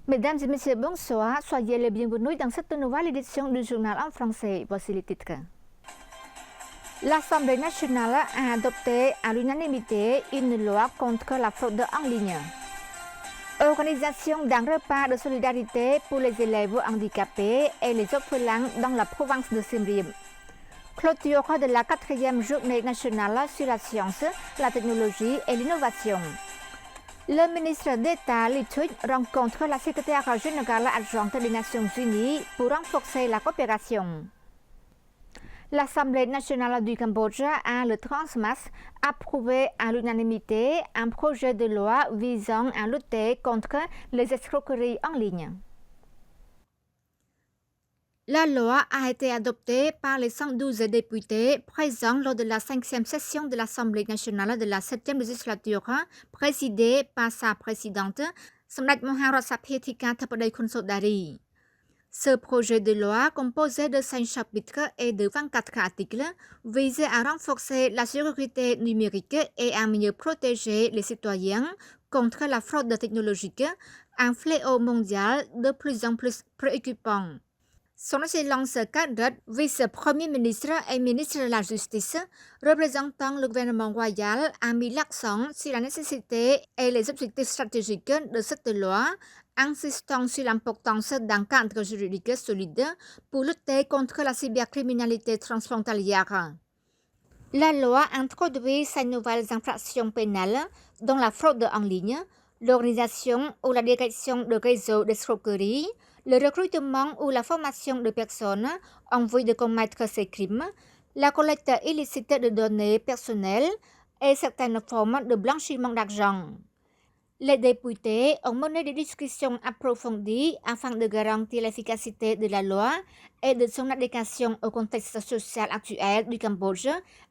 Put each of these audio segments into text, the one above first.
Mesdames et messieurs, bonsoir. Soyez les bienvenus dans cette nouvelle édition du journal en français. Voici les titres. L'Assemblée nationale a adopté à l'unanimité une loi contre la fraude en ligne. Organisation d'un repas de solidarité pour les élèves handicapés et les orphelins dans la province de Siem Reap. Clôture de la 4e journée nationale sur la science, la technologie et l'innovation. Le ministre d'État Lee Thuy rencontre la secrétaire générale adjointe des Nations Unies pour renforcer la coopération. L'Assemblée nationale du Cambodge a le 30 mars approuvé à l'unanimité un projet de loi visant à lutter contre les escroqueries en ligne. La loi a été adoptée par les 112 députés présents lors de la 5e session de l'Assemblée nationale de la 7e législature, présidée par sa présidente, Samdech Maharatsaphia Thika Thapadei Khonsodari. Ce projet de loi, composé de 5 chapitres et de 24 articles, vise à renforcer la sécurité numérique et à mieux protéger les citoyens contre la fraude technologique, un fléau mondial de plus en plus préoccupant. Son Excellence Kadrat, vice-premier ministre et ministre de la Justice, représentant le gouvernement royal, a mis l'accent sur la nécessité et les objectifs stratégiques de cette loi, insistant sur l'importance d'un cadre juridique solide pour lutter contre la cybercriminalité transfrontalière. La loi introduit 5 nouvelles infractions pénales, dont la fraude en ligne, l'organisation ou la direction de réseaux d'escroquerie, le recrutement ou la formation de personnes en vue de commettre ces crimes, la collecte illicite de données personnelles et certaines formes de blanchiment d'argent. Les députés ont mené des discussions approfondies afin de garantir l'efficacité de la loi et de son application au contexte social actuel du Cambodge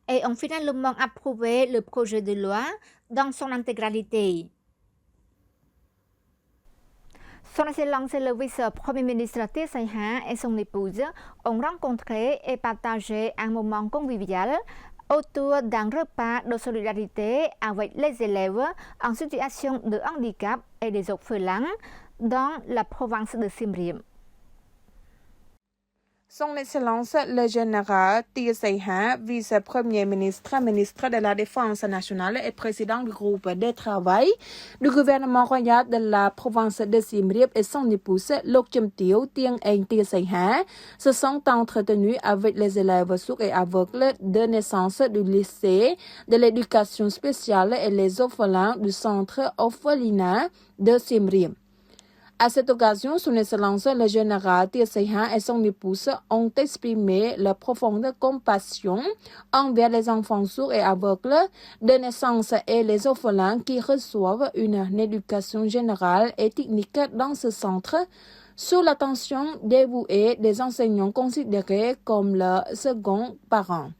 et ont finalement approuvé le projet de loi dans son intégralité. Son Excellence le vice-premier ministre Tia Saiha et son épouse ont rencontré et partagé un moment convivial autour d'un repas de solidarité avec les élèves en situation de handicap et des orphelins dans la province de Siem Reap. Son Excellence le général Tia Saiha, vice-premier ministre, ministre de la Défense nationale et président du groupe de travail du gouvernement royal de la province de Siem Reap et son épouse Lok Chim Tieu Tieng Eng Tia Saiha se sont entretenus avec les élèves sourds et aveugles de naissance du lycée de l'éducation spéciale et les orphelins du centre orphelinat de Siem Reap. À cette occasion, son Excellence le général Tia Saiha et son épouse ont exprimé leur profonde compassion envers les enfants sourds et aveugles de naissance et les orphelins qui reçoivent une éducation générale et technique dans ce centre, sous l'attention dévouée des enseignants considérés comme leurs seconds parents.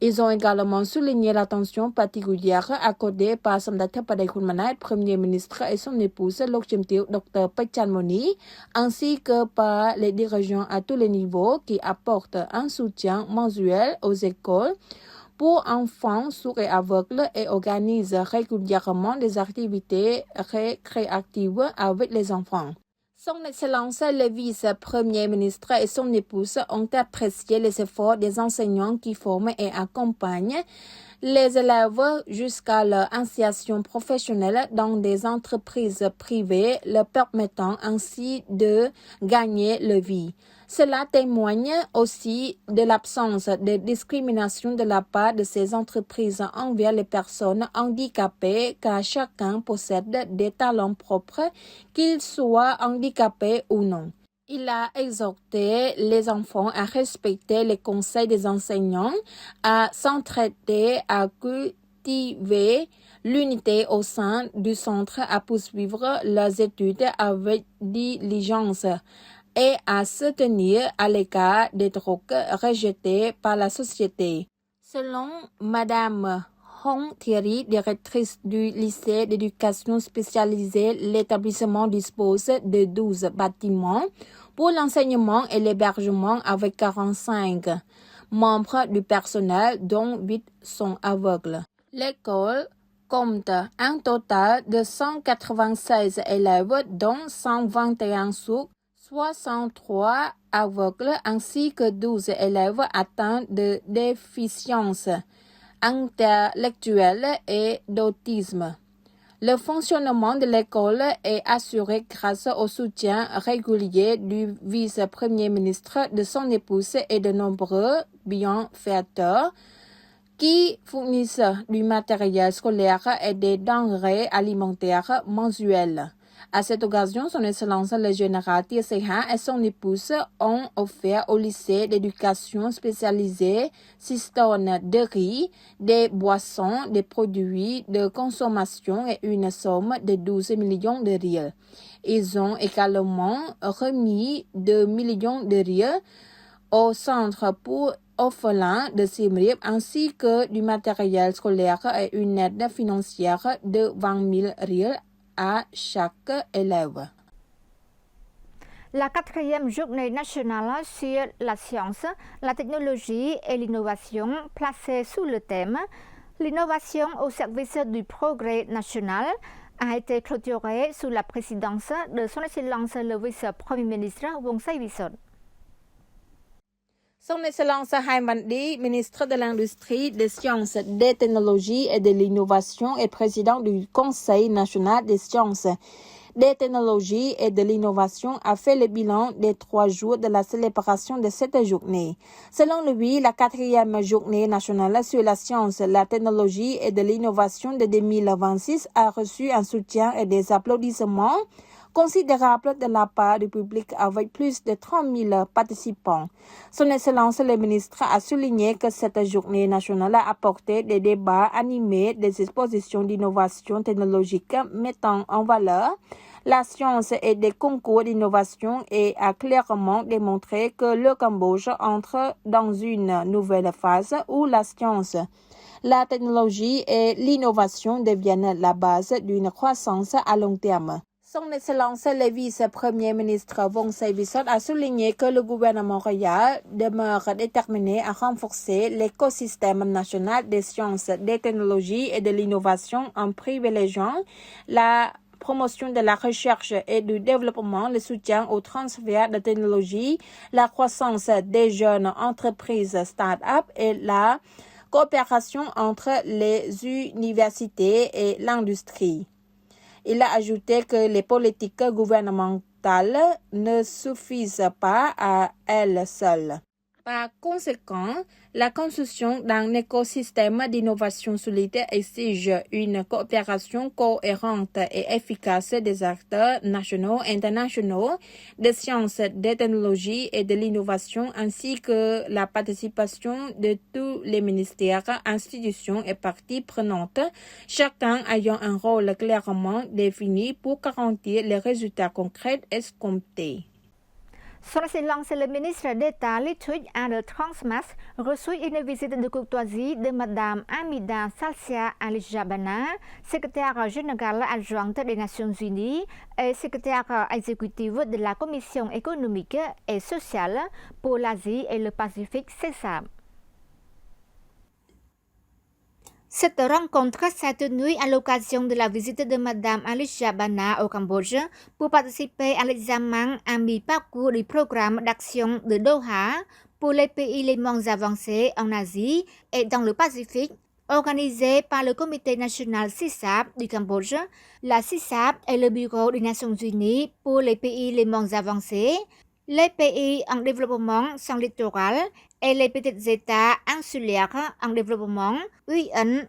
Ils ont également souligné l'attention particulière accordée par Samdech Thapadei Khunmanat, Premier ministre, et son épouse Lok Chim Tieu, Dr Pechan Moni, ainsi que par les dirigeants à tous les niveaux qui apportent un soutien mensuel aux écoles pour enfants sourds et aveugles et organisent régulièrement des activités récréatives avec les enfants. Son Excellence le vice-premier ministre et son épouse ont apprécié les efforts des enseignants qui forment et accompagnent les élèves jusqu'à leur initiation professionnelle dans des entreprises privées, leur permettant ainsi de gagner leur vie. Cela témoigne aussi de l'absence de discrimination de la part de ces entreprises envers les personnes handicapées, car chacun possède des talents propres, qu'ils soient handicapés ou non. Il a exhorté les enfants à respecter les conseils des enseignants, à s'entraider, à cultiver l'unité au sein du centre, à poursuivre leurs études avec diligence et à se tenir à l'écart des drogues rejetées par la société. Selon Madame Hong Thierry, directrice du lycée d'éducation spécialisée, l'établissement dispose de 12 bâtiments pour l'enseignement et l'hébergement avec 45 membres du personnel, dont 8 sont aveugles. L'école compte un total de 196 élèves, dont 121 sourds, 63 aveugles ainsi que 12 élèves atteints de déficience intellectuelle et d'autisme. Le fonctionnement de l'école est assuré grâce au soutien régulier du vice-premier ministre, de son épouse et de nombreux bienfaiteurs qui fournissent du matériel scolaire et des denrées alimentaires mensuelles. À cette occasion, son Excellence le général Tia Seyhan et son épouse ont offert au lycée d'éducation spécialisée 6 tonnes de riz, des boissons, des produits de consommation et une somme de 12 millions de riels. Ils ont également remis 2 millions de riels au centre pour orphelins de Siem Reap ainsi que du matériel scolaire et une aide financière de 20 000 riels à chaque élève. La 4e journée nationale sur la science, la technologie et l'innovation, placée sous le thème « L'innovation au service du progrès national », a été clôturée sous la présidence de Son Excellence le vice-premier ministre Wong Sai Visot. Son Excellence Hai Van Di, ministre de l'Industrie, des Sciences, des Technologies et de l'Innovation et président du Conseil national des sciences, des technologies et de l'innovation, a fait le bilan des 3 jours de la célébration de cette journée. Selon lui, la 4e journée nationale sur la science, la technologie et de l'innovation de 2026 a reçu un soutien et des applaudissements considérable de la part du public avec plus de 30 000 participants. Son Excellence le ministre a souligné que cette journée nationale a apporté des débats animés, des expositions d'innovation technologique mettant en valeur la science et des concours d'innovation et a clairement démontré que le Cambodge entre dans une nouvelle phase où la science, la technologie et l'innovation deviennent la base d'une croissance à long terme. Son Excellence le vice-premier ministre Wong Sai Visot a souligné que le gouvernement royal demeure déterminé à renforcer l'écosystème national des sciences, des technologies et de l'innovation en privilégiant la promotion de la recherche et du développement, le soutien au transfert de technologies, la croissance des jeunes entreprises start-up et la coopération entre les universités et l'industrie. Il a ajouté que les politiques gouvernementales ne suffisent pas à elles seules. Par conséquent, la construction d'un écosystème d'innovation solide exige une coopération cohérente et efficace des acteurs nationaux et internationaux des sciences, des technologies et de l'innovation, ainsi que la participation de tous les ministères, institutions et parties prenantes, chacun ayant un rôle clairement défini pour garantir les résultats concrets escomptés. Son Excellence le ministre d'État Lithuania a le 30 mars reçu une visite de courtoisie de Madame Amida Salsia Alijabana, secrétaire générale adjointe des Nations Unies et secrétaire exécutive de la Commission économique et sociale pour l'Asie et le Pacifique CESAP. Cette rencontre s'est tenue à l'occasion de la visite de Madame Alijabana au Cambodge pour participer à l'examen à mi-parcours du programme d'action de Doha pour les pays les moins avancés en Asie et dans le Pacifique, organisé par le Comité national CISAP du Cambodge. La CISAP est le bureau des Nations Unies pour les pays les moins avancés, les pays en développement sans littoral et les petits États insulaires en développement UNOHRLS.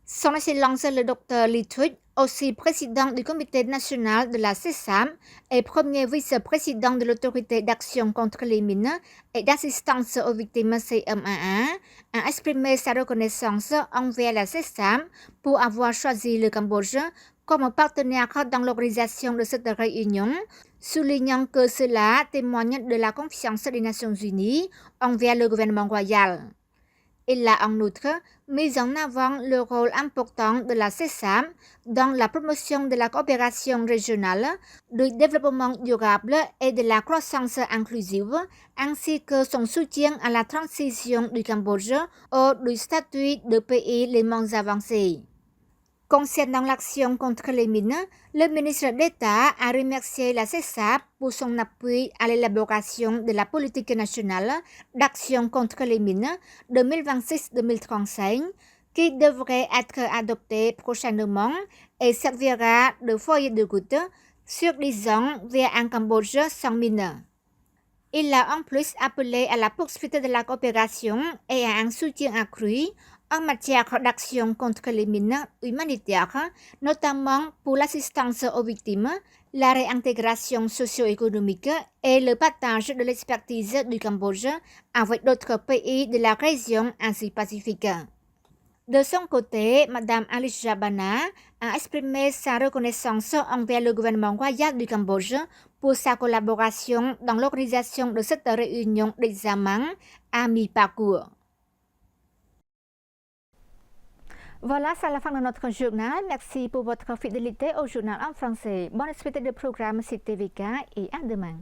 Son Excellence le Dr Lithuania, aussi président du Comité national de la CESAM et premier vice-président de l'Autorité d'action contre les mines et d'assistance aux victimes CMAA, a exprimé sa reconnaissance envers la CESAM pour avoir choisi le Cambodge comme partenaire dans l'organisation de cette réunion, soulignant que cela témoigne de la confiance des Nations Unies envers le gouvernement royal. Il a en outre mis en avant le rôle important de la CESAM dans la promotion de la coopération régionale, du développement durable et de la croissance inclusive, ainsi que son soutien à la transition du Cambodge du statut de pays les moins avancés. Concernant l'action contre les mines, le ministre d'État a remercié la CESAP pour son appui à l'élaboration de la politique nationale d'action contre les mines 2026-2035, qui devrait être adoptée prochainement et servira de foyer de goutte sur 10 ans vers un Cambodge sans mines. Il a en plus appelé à la poursuite de la coopération et à un soutien accru en matière d'action contre les mines humanitaires, notamment pour l'assistance aux victimes, la réintégration socio-économique et le partage de l'expertise du Cambodge avec d'autres pays de la région Asie-Pacifique. De son côté, Mme Alice Jabana a exprimé sa reconnaissance envers le gouvernement royal du Cambodge pour sa collaboration dans l'organisation de cette réunion d'examen à mi-parcours. Voilà, c'est la fin de notre journal. Merci pour votre fidélité au journal en français. Bonne suite de programme CTVK et à demain.